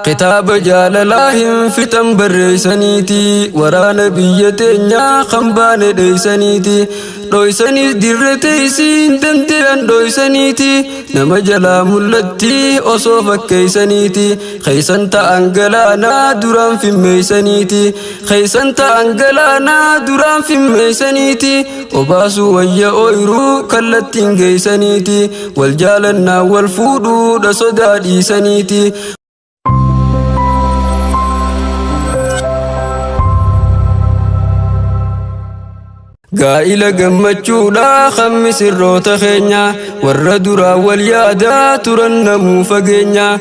كتاب جاللاهم فتن بريسانيتي ورانا بيتنا خنبان ديسانيتي دويساني درتيسين دنديان دويسانيتي نما جلا ملتي أصوفك كيسانيتي خيسان تأنقلانا دران في ميسانيتي خيسان تأنقلانا دران في ميسانيتي وباسو ويا أويرو كالتين كيسانيتي والجالنا والفودو دصدا ديسانيتي قائل قمتشودا خمس الروت خينيا والردرا واليادا ترنمو فقينيا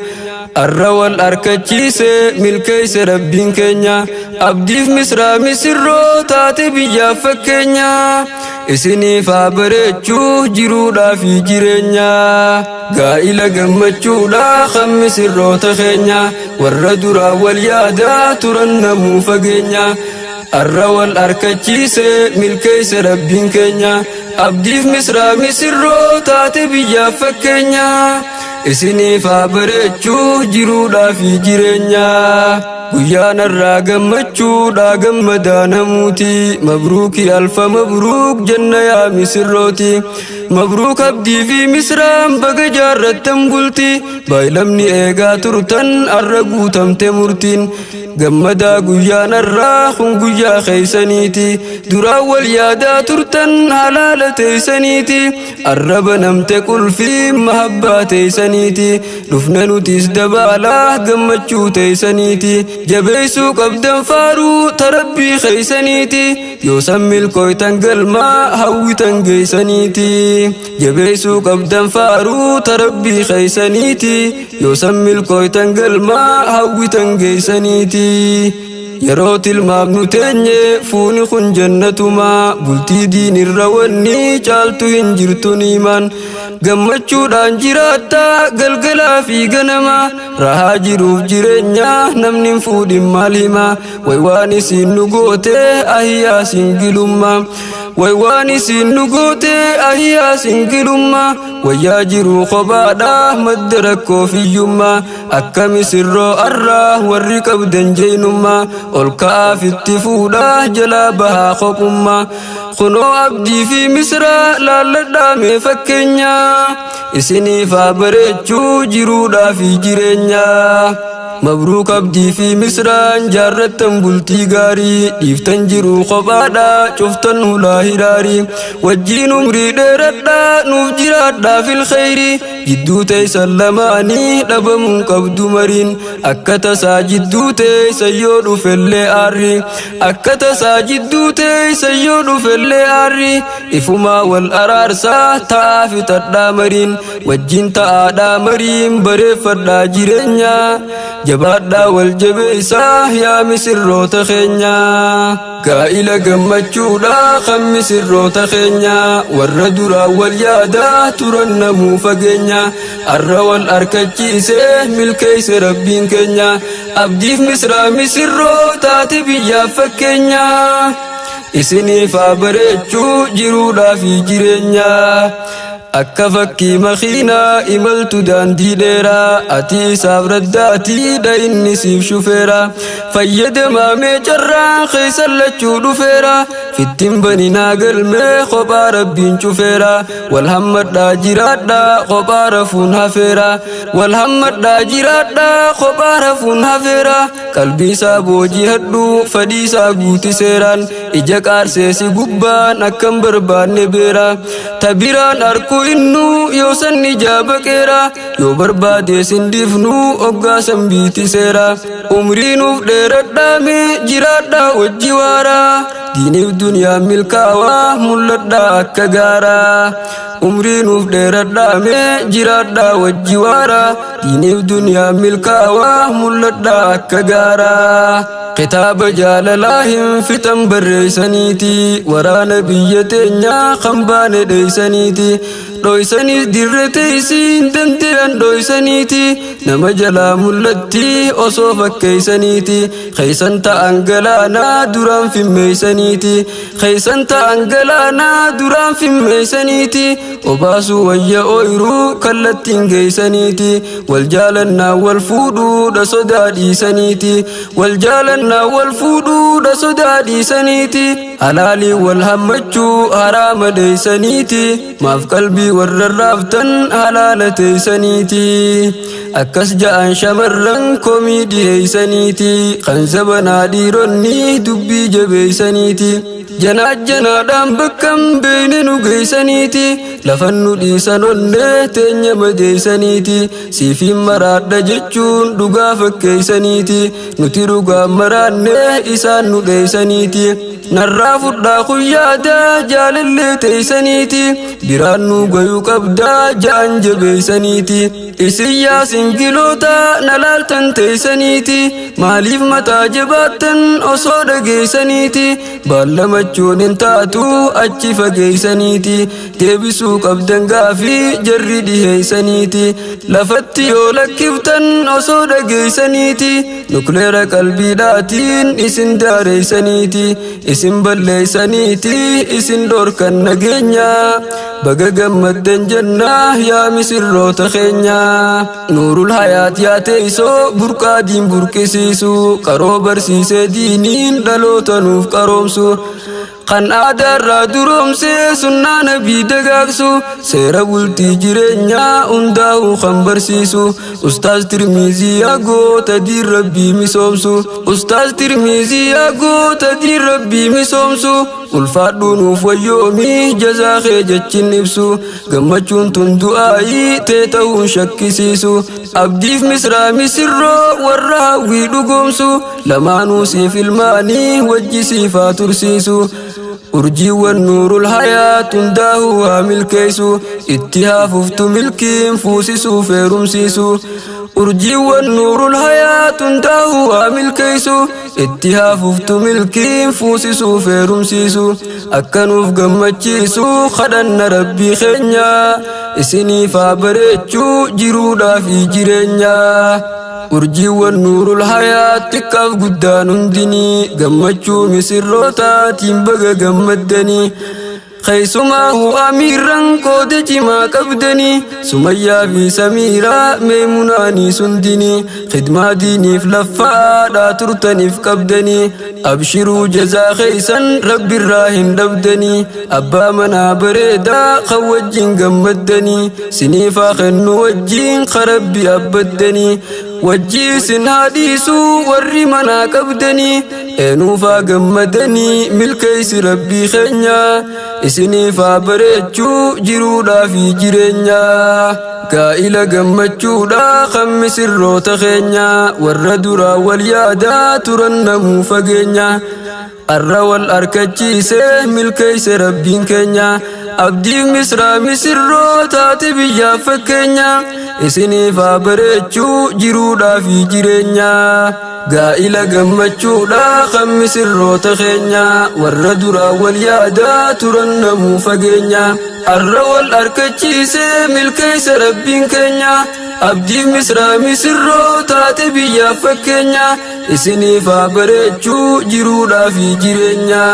الروا الأركتشيس ملكيس ربين كينيا أبديف مصر روتات بيا فكينيا إسني فابريتشو جرودا في جيرينيا قائل قمتشودا خمس الروت خينيا والردرا واليادا ترنمو فقينيا الروا الأركتشيس ملكيس ربين كينيا أبديف مصر روتات بيا فكينيا إسني فابريتشو جرودا في جيرينيا ويانا الراقم مجودا قمدا نموتي مبروك ألف مبروك جنة يا مسروتي مبروك أبدي في مصرام بقى جارتم قلتي بايلمني إيقا ترتن الرقو تمتمرتين قمدا قيانا الراخن قيا خيسانيتي درا واليادا ترتن حلالة سنيتي الرب نمت كل في محبة سنيتي رفنا نتيس دبالا قمتشو تيسانيتي جبيسو قبدا فارو تربي خيسانيتي يوسمي الكويتان قلما هويتان قيسانيتي جبيسو قبدا فارو تربي خيسانيتي يوسمي الكويتان قلما هويتان قيسانيتي يروت المابن تنye فوني خن جنتما بلتي دين الرواني جالتو هنجرتني من قمتشو دان جراتا قلقلا في غنما رها جروف جرينيا نمنين فود مالهما ويواني سين نقوتي أهيا سنقلما ويواني سين نقوتي أهيا سنقلما ويا جرو خبادا مدركو في يما أكامي سرو أرى والركب دنجينما والكا في التفودا جلابها خبما خنو أبدي في مصر لا لدامي فكينيا إسني فابريتشو جرودا في جيرينيا مبروك أبدي في مصر جارتن بلتي غاري إفتن جرو خبادا شفتن هلا هراري وجين مريد ردا نوف في الخير جدو تيسلماني دبم قبد مرين أكتا ساجدو تيسيود في اللي أكتا ساجدو تيسيود في اللي إفما والأرارسا تافي تدامرين وجين تادامرين بريفر جيرينيا جبادا والجبيسا يا مسروت خينيا قائل قمتشودا خمس الروت خينيا والردرا واليادا ترنمو فقينيا الروا الأركتشيس ملكيس ربين كينيا أبديف مصر روتات بيا فكينيا إسني فابريتشو جرودا في جيرينيا akka fakkii makiinaa imaltu daandii dheeraa ati isaaf raddaatiidha inni siif shufeera fayyadamaa meecarraa keeysan lachuu dhufeera fittiin baninaa galmee kophaa rabbiin cufeera walhammadhaa jiraadhaa kophaa rafuun hafeera walhammadhaa jiraadhaa kophaa rafuun hafeera qalbii isaa boojii hadhuu fadhii isaa guutiseeraan ija qaarseesi gubbaan akkan barbaanne beera tabiraan arku innu yoo sanni jaabaqeera yoo barbaade sindifnu oggaasan biitiseera umriinuuf dheeradhaame jiraadhaa wajji waaraa diiniif duniyaa milkaawaa mul'adhaa akka gaaraa umriinuuf dheeradhaame jiraadhaa wajji waaraa diiniif duniyaa milkaawaa mul'adhaa akka gaaraa كتاب جاللاهم فتن بريسانيتي ورانا بيتنا خنبان ديسانيتي dhoysanis dirrete isin dandean dhoysaniti nama jala mul'atti osoo fakkeeysaniiti khaysan ta'an galaana duraan fimmeeysaniti khaysan ta'an galaana duraan fimmeeysaniti obaasu wayya oyru kallattiin geeysaniti wal jaalannaa wal fuudhuudha sodaa dhiisaniti wal jaalannaa wal fuudhuudha sodaa dhiisaniti halaalii wal hammachuu haraama deeysaniti maaf qalbii warra raaftan halaala teeysaniti akkas ja'an shamarran komii dhiheeysaniti kan zabanaa dhiironni dubbii jabeeysaniti janaadhaan bakkam beeyne nu geeysaniti lafan nu dhiisan onnee teenya madeeysaniti siifiin maraadha jechuun dhugaa fakkeeysaniti nuti dhugaa maraanne isaan nu dheeysaniti narraa fudhaa kuyyaadaa jaalallee teeysaniti biraan nu gayuu qabdaa ja'an jabeeysaniti isin yaa singiloota nalaaltan teeysaniti maaliif mataa jabaattan osoo dhageeysaniti baallamachuun hin taatu achi fageeysaniti deebisuu qabdan gaafii jarri dhiheeysaniti lafatti yoo lakkiftan osoo dhageeysaniti nukleera qalbiidhaatiin isin daareeysaniti isin balleeysaniti isin dhorkan nageenya baga gammaddan jennaa yaa misirroota keenya nuurul hayaat yaa teeysoo burqaadiin burqisiisu qaroo barsiisee diiniin dhaloota nuuf qaroomsu kan aadaarraa duroomsee sunnaa nabii dagaagsu seera bultii jireenyaa hundaa'uu kan barsiisu ustaaz Tirmizii yaa goota diin rabbii misoomsu ustaaz Tirmizii yaa goota diin rabbii misoomsu ulfaadhuu nuuf wayyoomii jazaa kee jechin ibsu gammachuun tun du'aayii tee ta'uun shakkisiisu abdiif misraa misirroo warra hawwii dhugoomsu lamaanuu siif ilmaanii wajji siifaa tursiisu urjiiwwan nuurul hayaat hundaa'uu haa milkeeysu itti haafuftu milkiin fuusisuu feerumsiisu urjiiwwan nuurul hayaat hundaa'uu haa milkeeysu itti haafuftu milkiin fuusisuu feerumsiisu akkanuuf gammachiisu kadhanna rabbii keenya isiniif haa bareechuu jiruudhaa fi jireenya urjiiwwan nuurul hayaat xiqqaaf guddaan hundinii gammachuu misirrootaatiin baga gammaddanii keeysumaahuu amiirran qooda cimaa qabdanii sumayyaa fi samiiraa meemunaanii sundinii khidmaa diiniif laffaadhaa turtaniif qabdanii abshiruu jazaa keeysan rabbirraa hin dhabdanii abbaa manaa bareedaa kan wajjin gammaddanii siniifaa kennu wajjiin karabbi abbaddanii wajjii sin haadhiisuu warri manaa qabdanii eenuufaa gammadanii milkeeysi rabbii keenya isiniifaa bareechuu jiruudhaa fi jireenya gaa'ila gammachuudhaa kan misirroota keenya warra duraa wal yaadaa turan namuu fageenya arra wal arkachiisee milkeeyse rabbiin keenya abdiif misraa misirroo taate biyyaaf fakkeenya isiniifaa bareechuu jiruudhaa fi jireenya gaa'ila gammachuudhaa kan misirroota keenya warra duraa wal yaadaa turan namuu fageenya arra wal arkachiisee milkeeyse rabbiin keenya abdiif misraa misirroo taate biyyaaf fakkeenya isiniifaa bareechuu jiruudhaa fi jireenya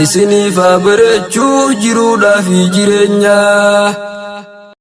isiniifaa bareechuu jiruudhaa fi jireenya